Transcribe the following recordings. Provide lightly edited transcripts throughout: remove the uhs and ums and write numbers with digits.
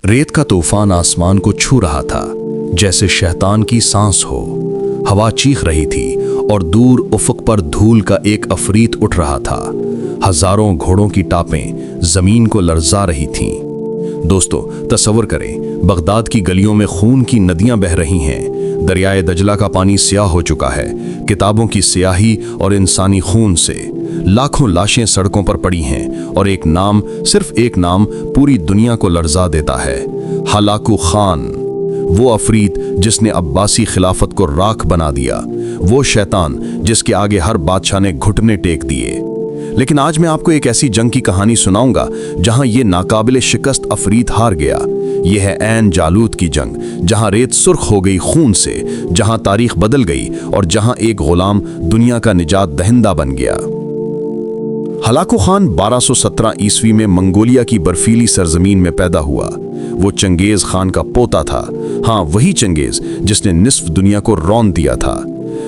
रेत का तूफान आसमान को छू रहा था, जैसे शैतान की सांस हो। हवा चीख रही थी और दूर उफक पर धूल का एक अफरीत उठ रहा था। हजारों घोड़ों की टापें जमीन को लर्जा रही थीं। दोस्तों, तसव्वुर करें, बगदाद की गलियों में खून की नदियां बह रही हैं। दरियाए दजला का पानी स्याह हो चुका है, किताबों की स्याही और इंसानी खून से। लाखों लाशें सड़कों पर पड़ी हैं और एक नाम, सिर्फ एक नाम पूरी दुनिया को लर्जा देता है, हलाकू खान। वो अफरीत जिसने अब्बासी खिलाफत को राख बना दिया, वो शैतान जिसके आगे हर बादशाह ने घुटने टेक दिए। लेकिन आज मैं आपको एक ऐसी जंग की कहानी सुनाऊंगा जहां ये नाकाबिले शिकस्त अफरीत हार गया। यह है ऐन जालूत की जंग, जहां रेत सुर्ख हो गई खून से, जहां तारीख बदल गई और जहां एक गुलाम दुनिया का निजात दहिंदा बन गया। हलाकू खान 1217 ईस्वी में मंगोलिया की बर्फीली सरजमीन में पैदा हुआ। वो चंगेज खान का पोता था। हाँ, वही चंगेज जिसने निस्फ दुनिया को रौंद दिया था।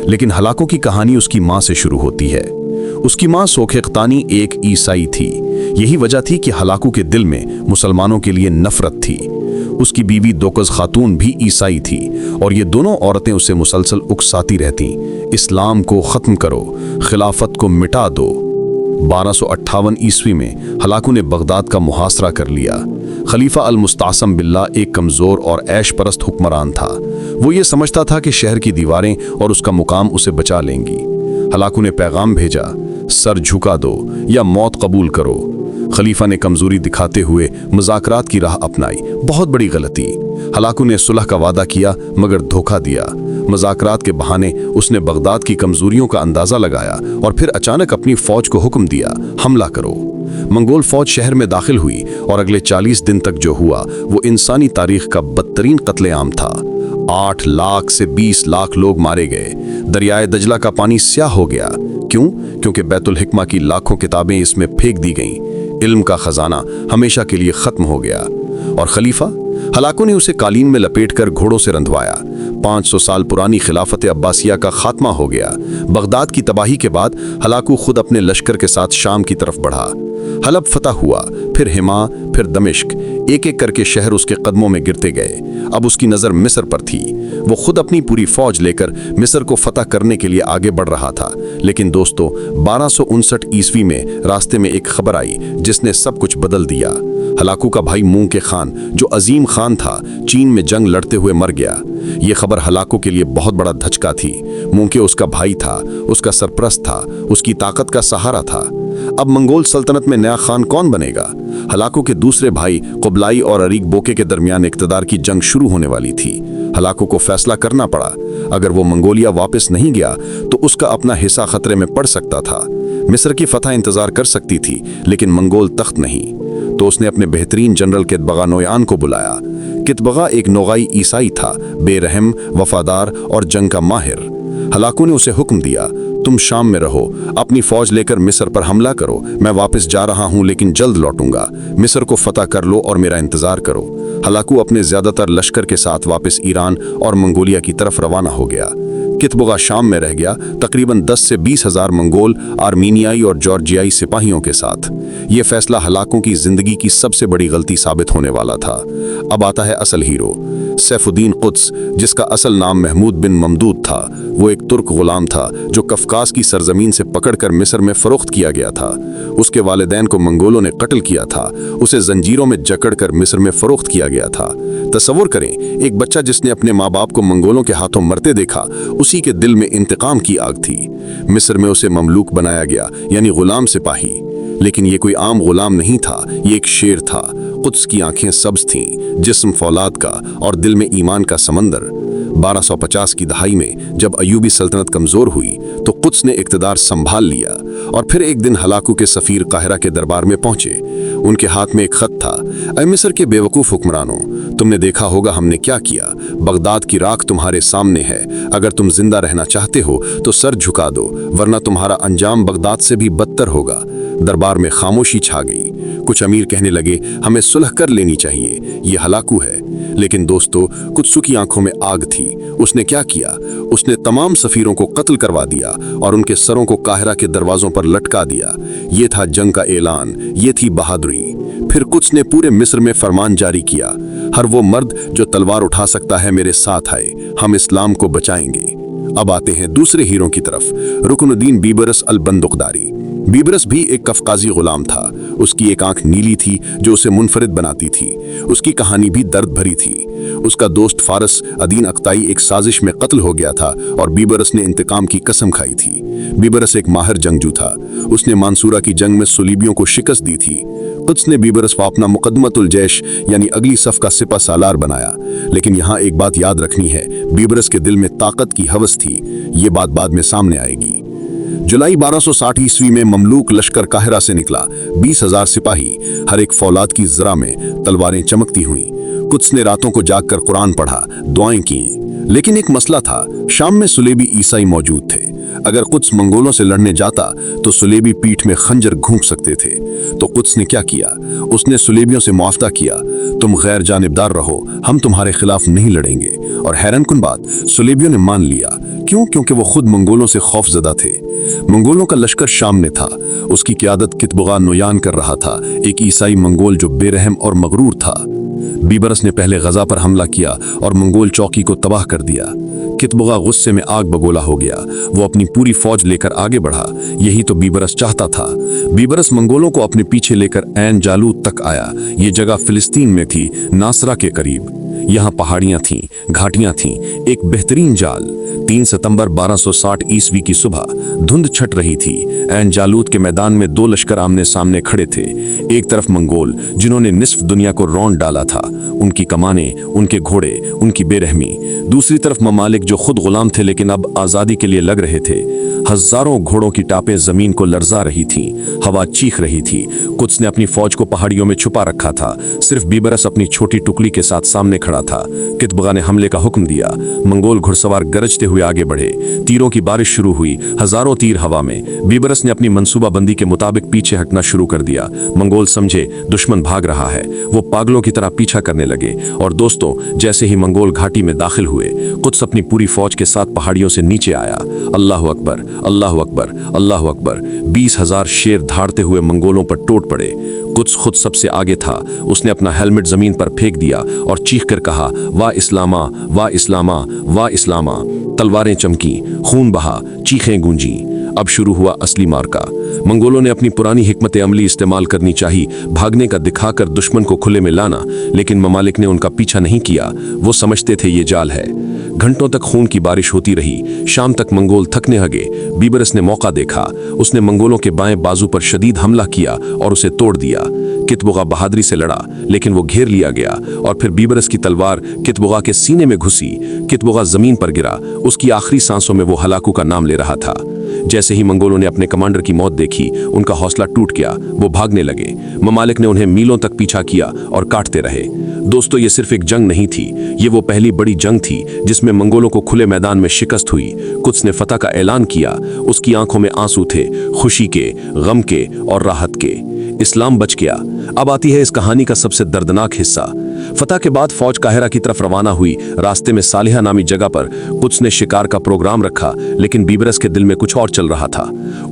लेकिन हलाकू की कहानी उसकी माँ से शुरू होती है। उसकी माँ सोखेख्तानी एक ईसाई थी। यही वजह थी कि हलाकू के दिल में मुसलमानों के लिए नफरत थी। उसकी बीवी दोकज खातून भी ईसाई थी और ये दोनों औरतें उसे मुसलसल उकसाती रहती, इस्लाम को ख़त्म करो, खिलाफत को मिटा दो। 1258 ईस्वी में हलाकू ने बगदाद का मुहासरा कर लिया। खलीफा अल-मुस्तासम बिल्ला एक कमज़ोर और ऐश परस्त हुक्मरान था। वो ये समझता था कि शहर की दीवारें और उसका मुकाम उसे बचा लेंगी। हलाकू ने पैगाम भेजा, सर झुका दो या मौत कबूल करो। खलीफा ने कमजोरी दिखाते हुए मुज़ाकरात की राह अपनाई। बहुत बड़ी गलती। हलाकू ने सुलह का वादा किया मगर धोखा दिया। मुज़ाकरात के बहाने उसने बगदाद की कमजोरियों का अंदाज़ा लगाया और फिर अचानक अपनी फौज को हुक्म दिया, हमला करो। मंगोल फौज शहर में दाखिल हुई और अगले 40 दिन तक जो हुआ वो इंसानी तारीख का बदतरीन कत्लेआम था। 8 लाख से 20 लाख लोग मारे गए। दरियाए दजला का पानी स्याह हो गया। क्यों? क्योंकि बैतुल हिकमा की लाखों किताबें इसमें फेंक दी गईं। इल्म का खजाना हमेशा के लिए खत्म हो गया। और खलीफा हलाकू ने उसे कालीन में लपेटकर घोड़ों से रंधवाया। 500 साल पुरानी खिलाफत अब्बासिया का खात्मा हो गया। बगदाद की तबाही के बाद हलाकू खुद अपने लश्कर के साथ शाम की तरफ बढ़ा। हलब फतह हुआ, फिर हिमा, फिर दमिश्क। एक एक करके शहर उसके कदमों में गिरते गए। अब उसकी नज़र मिस्र पर थी। वो खुद अपनी पूरी फौज लेकर मिस्र को फतह करने के लिए आगे बढ़ रहा था। लेकिन दोस्तों, 1259 ईस्वी में रास्ते में एक खबर आई जिसने सब कुछ बदल दिया। हलाकू का भाई मूंग के खान, जो अजीम खान था, चीन में जंग लड़ते हुए मर गया। ये खबर हलाकू के लिए बहुत बड़ा धचका थी। मूंग के उसका भाई था, उसका सरप्रस्त था, उसकी ताकत का सहारा था। अब मंगोल सल्तनत में नया खान कौन बनेगा? हलाकू के दूसरे भाई कुबलाई और अरीक बोके के दरमियान इक़्तिदार की जंग शुरू होने वाली थी। हलाकू को फैसला करना पड़ा। अगर वो मंगोलिया वापस नहीं गया तो उसका अपना हिस्सा खतरे में पड़ सकता था। मिस्र की फतह इंतजार कर सकती थी, लेकिन मंगोल तख्त नहीं। तो उसने अपने बेहतरीन जनरल कितबगा नोयान को बुलाया। कितबगा एक नोगाई ईसाई था, बेरहम, वफादार और जंग का माहिर। हलाकू ने उसे हुक्म दिया, तुम शाम में रहो, अपनी फौज लेकर मिस्र पर हमला करो। मैं वापस जा रहा हूं लेकिन जल्द लौटूंगा। मिस्र को फतह कर लो और मेरा इंतजार करो। हलाकू अपने ज्यादातर लश्कर के साथ वापस ईरान और मंगोलिया की तरफ रवाना हो गया। कितबगा शाम में रह गया, तकरीबन 10 से 20 हजार मंगोल, आर्मीनियाई और जॉर्जियाई सिपाहियों के साथ। यह फैसला हलाकू की जिंदगी की सबसे बड़ी गलती साबित होने वाला था। अब आता है असल हीरो, सैफुद्दीन कुद्स, जिसका असल नाम महमूद बिन ममदूद था। वो एक तुर्क गुलाम था जो कफकास की सरजमीन से पकड़कर मिस्र में फरोख्त किया गया था। उसके वालिदैन को मंगोलों ने कत्ल किया था। उसे जंजीरों में जकड़कर मिस्र में फरोख्त किया गया था। तसव्वुर करें, एक बच्चा जिसने अपने माँ बाप को मंगोलों के हाथों मरते देखा, उसी के दिल में इंतकाम की आग थी। मिस्र में उसे ममलूक बनाया गया, यानी गुलाम सिपाही। लेकिन ये कोई आम गुलाम नहीं था, ये एक शेर था। कुद्स की आंखें सब्ज थीं, जिस्म फौलाद का और दिल में ईमान का समंदर। 1250 की दहाई में जब अयूबी सल्तनत कमजोर हुई तो कुद्स ने इक़्तिदार संभाल लिया। और फिर एक दिन हलाकू के सफ़ीर काहिरा के दरबार में पहुंचे। उनके हाथ में एक खत था, ऐ मिस्र के बेवकूफ़ हुक्मरानों, तुमने देखा होगा हमने क्या किया। बगदाद की राख तुम्हारे सामने है। अगर तुम जिंदा रहना चाहते हो तो सर झुका दो, वरना तुम्हारा अंजाम बगदाद से भी बदतर होगा। दरबार में खामोशी छा गई। कुछ अमीर कहने लगे हमें सुलह कर लेनी चाहिए, ये हलाकू है। लेकिन दोस्तों, कुत्सू की आंखों में आग थी। उसने क्या किया? उसने तमाम सफीरों को कत्ल करवा दिया और उनके सरों को काहिरा के दरवाजों पर लटका दिया। ये था जंग का ऐलान, ये थी बहादुरी। फिर कुत्स ने पूरे मिस्र में फरमान जारी किया, हर वो मर्द जो तलवार उठा सकता है मेरे साथ आए, हम इस्लाम को बचाएंगे। अब आते हैं दूसरे हीरो की तरफ, रुकनुद्दीन बीबरस अल बंदुकदारी। बीबरस भी एक कफकाजी गुलाम था। उसकी एक आंख नीली थी जो उसे मुनफरिद बनाती थी। उसकी कहानी भी दर्द भरी थी। उसका दोस्त फारस अदीन अक्ताई एक साजिश में कत्ल हो गया था और बीबरस ने इंतकाम की कसम खाई थी। बीबरस एक माहिर जंगजू था। उसने मानसूरा की जंग में सुलीबियों को शिकस्त दी थी। कुत्स ने बीबरस को अपना मुकद्दमतुल जैश यानी अगली सफ का सिपा सालार बनाया। लेकिन यहाँ एक बात याद रखनी है, बीबरस के दिल में ताकत की हवस थी। ये बात बाद में सामने आएगी। जुलाई 1260 ईस्वी में ममलूक लश्कर काहिरा से निकला। 20,000 सिपाही, हर एक फौलाद की जरा में तलवारें चमकती हुई। कुत्स ने रातों को जागकर कुरान पढ़ा, दुआएं की। लेकिन एक मसला था, शाम में सुलेबी ईसाई मौजूद थे। अगर कुत्स मंगोलों से लड़ने जाता तो सुलेबी पीठ में खंजर घूंप सकते थे। तो कुत्स ने क्या किया? उसने सुलेबियों से मुआवजा किया, तुम गैर जानिबदार रहो, हम तुम्हारे खिलाफ नहीं लड़ेंगे। और हैरानकुन बात, सुलेबियों ने मान लिया। क्यों? क्योंकि वो खुद मंगोलों से खौफजदा थे। मंगोलों का लश्कर शाम में था। उसकी क़यादत कितबुगा नोयान कर रहा था, एक ईसाई मंगोल जो बेरहम और मगरूर था। बीबरस ने पहले गजा पर हमला किया और मंगोल चौकी को तबाह कर दिया। कितबुगा गुस्से में आग बगोला हो गया। वो अपनी पूरी फौज लेकर आगे बढ़ा। यही तो बीबरस चाहता था। बीबरस मंगोलों को अपने पीछे लेकर ऐन जालूत तक आया। ये जगह फिलिस्तीन में थी, नासरा के करीब। यहाँ पहाड़ियां थीं, घाटियां थीं, एक बेहतरीन जाल। 3 सितंबर 1260 ईस्वी की सुबह धुंध छट रही थी। ऐन जालूत के मैदान में 2 लश्कर आमने सामने खड़े थे। एक तरफ मंगोल जिन्होंने निस्फ दुनिया को रौंद डाला था, उनकी कमानें, उनके घोड़े, उनकी बेरहमी। दूसरी तरफ ममालिक जो खुद गुलाम थे लेकिन अब आज़ादी के लिए लग रहे थे। हजारों घोड़ों की टापें जमीन को लर्जा रही थीं, हवा चीख रही थी। कुत्स ने अपनी फौज को पहाड़ियों में छुपा रखा था। सिर्फ बीबरस अपनी छोटी टुकड़ी के साथ सामने खड़ा था। कितबुगा ने हमले का हुक्म दिया। मंगोल घुड़सवार गरजते हुए आगे बढ़े। तीरों की बारिश शुरू हुई, हजारों तीर हवा में। बीबरस ने अपनी मंसूबाबंदी के मुताबिक पीछे हटना शुरू कर दिया। मंगोल समझे दुश्मन भाग रहा है। वो पागलों की तरह पीछा करने लगे। और दोस्तों, जैसे ही मंगोल घाटी में दाखिल हुए, कुत्स अपनी पूरी फौज के साथ पहाड़ियों से नीचे आया। अल्लाह अकबर, अल्लाह अकबर, अल्लाह अकबर। 20,000 शेर धाड़ते हुए मंगोलों पर टूट पड़े। कुत्स खुद सबसे आगे था। उसने अपना हेलमेट जमीन पर फेंक दिया और चीख कर कहा, वाह इस्लामा, वाह इस्लामा, वाह इस्लामा। तलवारें चमकी, खून बहा, चीखें गूंजी। अब शुरू हुआ असली मार्का। मंगोलों ने अपनी पुरानी हिकमत अमली इस्तेमाल करनी चाहिए, भागने का दिखाकर दुश्मन को खुले में लाना। लेकिन ममालिक ने उनका पीछा नहीं किया। वो समझते थे ये जाल है। घंटों तक खून की बारिश होती रही। शाम तक मंगोल थकने लगे। बीबरस ने मौका देखा। उसने मंगोलों के बाएं बाजू पर शदीद हमला किया और उसे तोड़ दिया। कितबुगा बहादुरी से लड़ा, लेकिन वो घेर लिया गया और फिर बीबरस की तलवार कितबुगा के सीने में घुसी। कितबुगा जमीन पर गिरा। उसकी आखिरी सांसों में वो हलाकू का नाम ले रहा था। जैसे ही मंगोलों ने अपने कमांडर की मौत देखी, उनका हौसला टूट गया। वो भागने लगे। ममालिक ने उन्हें मीलों तक पीछा किया और काटते रहे। दोस्तों, ये सिर्फ एक जंग नहीं थी, ये वो पहली बड़ी जंग थी जिसमें मंगोलों को खुले मैदान में शिकस्त हुई। कुत्स ने फतह का ऐलान किया। उसकी आंखों में आंसू थे, खुशी के, गम के और राहत के। इस्लाम बच गया। अब आती है इस कहानी का सबसे दर्दनाक हिस्सा। फतह के बाद फौज काहिरा की तरफ रवाना हुई। रास्ते में सालिहा नामी जगह पर कुत्स ने शिकार का प्रोग्राम रखा, लेकिन बीबरस के दिल में कुछ और चल रहा था।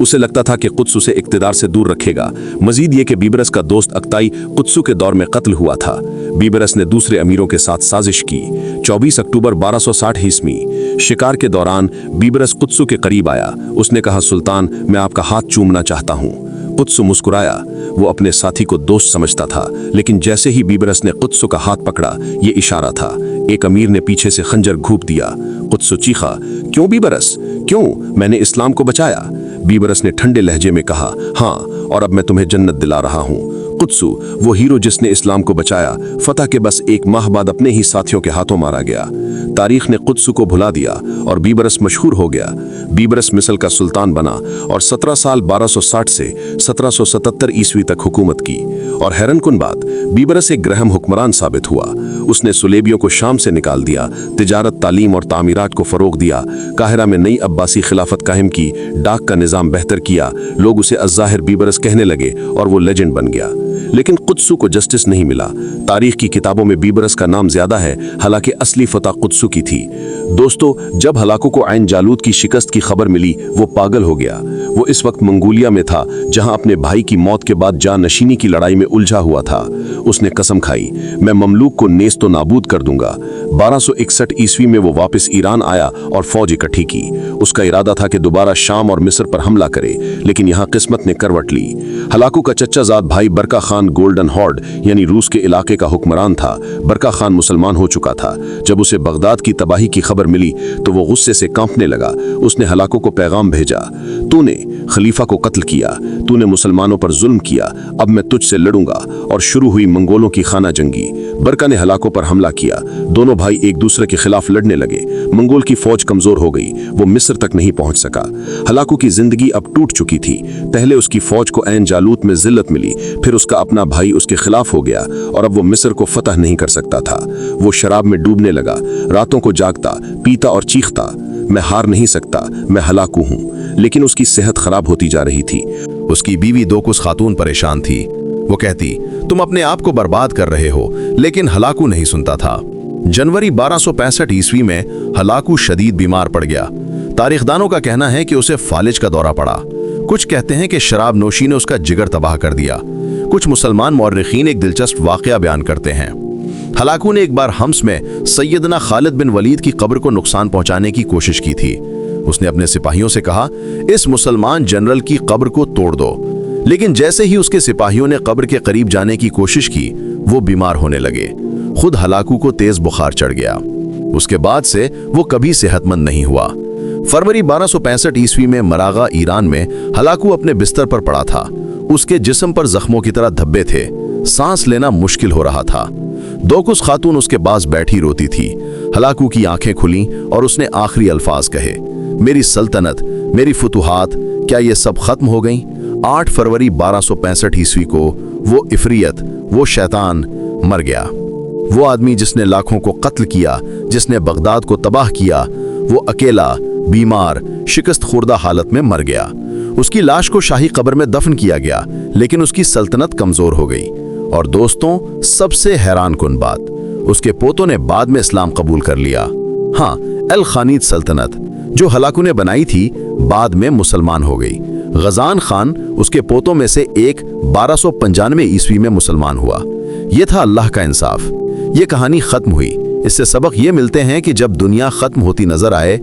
उसे लगता था कि कुत्स उसे इक्तिदार से दूर रखेगा। मजीद ये कि बीबरस का दोस्त अक्ताई कुत्सू के दौर में कत्ल हुआ था। बीबरस ने दूसरे अमीरों के साथ साजिश की। 24 अक्टूबर 1260 ईस्वी शिकार के दौरान बीबरस कुत्सू के करीब आया। उसने कहा, सुल्तान, मैं आपका हाथ चूमना चाहता हूँ। कुत्सू मुस्कुराया। वो अपने साथी को दोस्त समझता था, लेकिन जैसे ही बीबरस ने कुत्सू का हाथ पकड़ा, ये इशारा था। एक अमीर ने पीछे से खंजर घूंप दिया। कुत्सू चीखा, क्यों बीबरस, क्यों? मैंने इस्लाम को बचाया। बीबरस ने ठंडे लहजे में कहा, हाँ, और अब मैं तुम्हें जन्नत दिला रहा हूँ। कुत्सू, वो हीरो जिसने इस्लाम को बचाया, फतह के बस एक माह बाद अपने ही साथियों के हाथों मारा गया। तारीख ने कुत्सू को भुला दिया और बीबरस मशहूर हो गया। बीबरस मिस्र का सुल्तान बना और 17 साल 1260 से 1777 ईस्वी तक हुकूमत की। और हैरानकुन बात, बीबरस एक ग्रहम हुक्मरान साबित हुआ। उसने सुलेबियों को शाम से निकाल दिया, तिजारत, तालीम और तामीरात को फरोग दिया, काहिरा में नई अब्बासी खिलाफत कायम की, डाक का निज़ाम बेहतर किया। लोग उसे अज़्ज़ाहिर बीबरस कहने लगे और वो लेजेंड बन गया। लेकिन कुद्सू को जस्टिस नहीं मिला। तारीख की किताबों में बीबरस का नाम ज्यादा है, हालांकि असली फतह कुद्सू की थी। दोस्तों, जब हलाकू को ऐन जालूत की शिकस्त की खबर मिली, वो पागल हो गया। वो इस वक्त मंगोलिया में था, जहां अपने भाई की मौत के बाद जानशीनी की लड़ाई में उलझा हुआ था। उसने कसम खाई, मैं ममलूक को नेस्तो नाबूद कर दूंगा। 1261 ईस्वी में वो वापस ईरान आया और फौज इकट्ठी की। उसका इरादा था कि दोबारा शाम और मिस्र पर हमला करे, लेकिन यहाँ किस्मत ने करवट ली। हलाकू का चच्चाजाद भाई बरका खान गोल्डन हॉर्ड यानी रूस के इलाके का हुक्मरान था। बरका खान मुसलमान हो चुका था। जब उसे बगदाद की तबाही की खबर मिली तो वो गुस्से से कांपने लगा। उसने हलाकू को पैगाम भेजा, तूने खलीफा को कत्ल किया, तूने मुसलमानों पर जुल्म किया, अब मैं तुझसे लड़ूंगा। और शुरू हुई मंगोलों की खाना जंगी। बरका ने हलाकू पर हमला किया। दोनों भाई एक दूसरे के खिलाफ लड़ने लगे। मंगोल की फौज कमजोर हो गई, वो मिस्र तक नहीं पहुंच सका। हलाकू की जिंदगी अब टूट चुकी थी। पहले उसकी फौज को ऐन जालूत में जिल्लत मिली, फिर उसका अपना भाई उसके खिलाफ हो गया और अब वो मिस्र को फतह नहीं कर सकता था। वो शराब में डूबने लगा, रातों को जागता, पीता और चीखता, मैं हार नहीं सकता, मैं हलाकू हूं। लेकिन उसकी सेहत खराब होती जा रही थी। उसकी बीवी दोकुस खातून परेशान थी। वो कहती, तुम अपने आप को बर्बाद कर रहे हो, लेकिन हलाकू नहीं सुनता था। जनवरी 1265 ईस्वी में हलाकू शदीद बीमार पड़ गया। तारीखदानों का कहना है कि उसे फालिज का दौरा पड़ा। कुछ कहते हैं कि शराब नोशी ने उसका जिगर तबाह कर दिया। कुछ मुसलमान मौर्रिखीन एक दिलचस्प वाकया बयान करते हैं। हलाकू ने एक बार हम्स में सैयदना खालिद बिन वलीद की कब्र को नुकसान पहुंचाने की कोशिश की थी। उसने अपने सिपाहियों से कहा, इस मुसलमान जनरल की कब्र को तोड़ दो। लेकिन जैसे ही उसके सिपाहियों ने कब्र के करीब जाने की कोशिश की, वो बीमार होने लगे। खुद हलाकू को तेज बुखार चढ़ गया। उसके बाद से वो कभी सेहतमंद नहीं हुआ। फरवरी 1265 ईस्वी में मरागा ईरान में हलाकू अपने बिस्तर पर पड़ा था। उसके जिस्म पर जख्मों की तरह धब्बे थे। सांस लेना मुश्किल हो रहा था। दोकुस खातून उसके पास बैठी रोती थी। हलाकू की आंखें खुलीं और उसने आखिरी अल्फाज कहे, मेरी सल्तनत, मेरी फुतुहात, क्या ये सब खत्म हो गईं? 8 फरवरी 1265 ईस्वी को वो इफरियत, वो शैतान मर गया। वो आदमी जिसने लाखों को कत्ल किया, जिसने बगदाद को तबाह किया, वो अकेला, बीमार, शिकस्त खुर्दा हालत में मर गया। उसकी लाश को शाही कब्र में दफन किया गया, लेकिन उसकी सल्तनत कमजोर हो गई। और दोस्तों, सबसे हैरान कुन बात, उसके पोतों ने बाद में इस्लाम कबूल कर लिया। हाँ, अल खानिद सल्तनत जो हलाकू ने बनाई थी, बाद में मुसलमान हो गई। गजान खान उसके पोतों में से एक 1295 ईस्वी में मुसलमान हुआ। यह था अल्लाह का इंसाफ। ये कहानी खत्म हुई। इससे सबक ये मिलते हैं कि जब दुनिया खत्म होती नजर आए,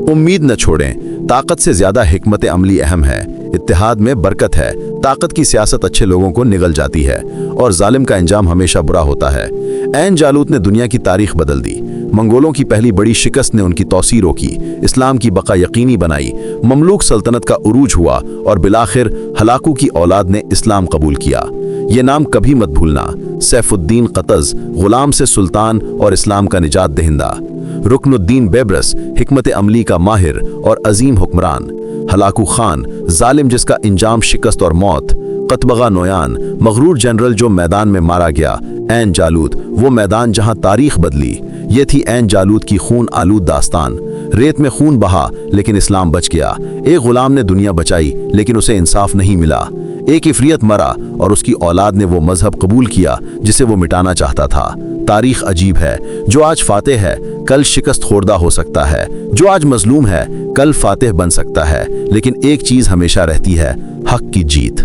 उम्मीद न छोड़ें। ताकत से ज्यादा हिकमत अमली अहम है। इत्तेहाद में बरकत है। ताकत की सियासत अच्छे लोगों को निगल जाती है और जालिम का अंजाम हमेशा बुरा होता है। ऐन जालूत ने दुनिया की तारीख बदल दी। मंगोलों की पहली बड़ी शिकस्त ने उनकी तौसीर रोकी, इस्लाम की बका यकीनी बनाई, ममलूक सल्तनत का उरूज हुआ और बिलाखिर हलाकू की औलाद ने इस्लाम कबूल किया। ये नाम कभी मत भूलना, सैफुद्दीन क़तज़, गुलाम से सुल्तान और इस्लाम का निजात दहिंदा, रुकनुद्दीन बेबरस, हिकमत अमली का माहिर और अजीम हुक्मरान, हलाकू खान, जालिम जिसका इंजाम शिकस्त और मौत, कतबगा नोयान, मगरूर जनरल जो मैदान में मारा गया, ऐन जालूत, वो मैदान जहां तारीख बदली। ये थी ऐन जालूत की खून आलूद दास्तान। रेत में खून बहा, लेकिन इस्लाम बच गया। एक गुलाम ने दुनिया बचाई, लेकिन उसे इंसाफ नहीं मिला। एक इफरियत मरा और उसकी औलाद ने वो मजहब कबूल किया जिसे वो मिटाना चाहता था। तारीख अजीब है। जो आज फातेह है, कल शिकस्त खोरदा हो सकता है। जो आज मजलूम है, कल फातेह बन सकता है। लेकिन एक चीज हमेशा रहती है, हक की जीत।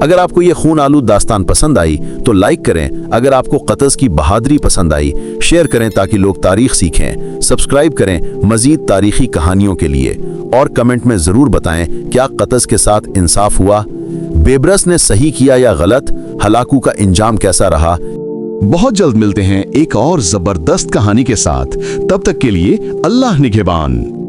अगर आपको ये खून आलूद दास्तान पसंद आई तो लाइक करें। अगर आपको क़तज़ की बहादुरी पसंद आई, शेयर करें ताकि लोग तारीख सीखें। सब्सक्राइब करें मजीद तारीखी कहानियों के लिए और कमेंट में ज़रूर बताएं, क्या क़तज़ के साथ इंसाफ हुआ? बेबरस ने सही किया या गलत? हलाकू का इंजाम कैसा रहा? बहुत जल्द मिलते हैं एक और जबरदस्त कहानी के साथ। तब तक के लिए अल्लाह निगहबान।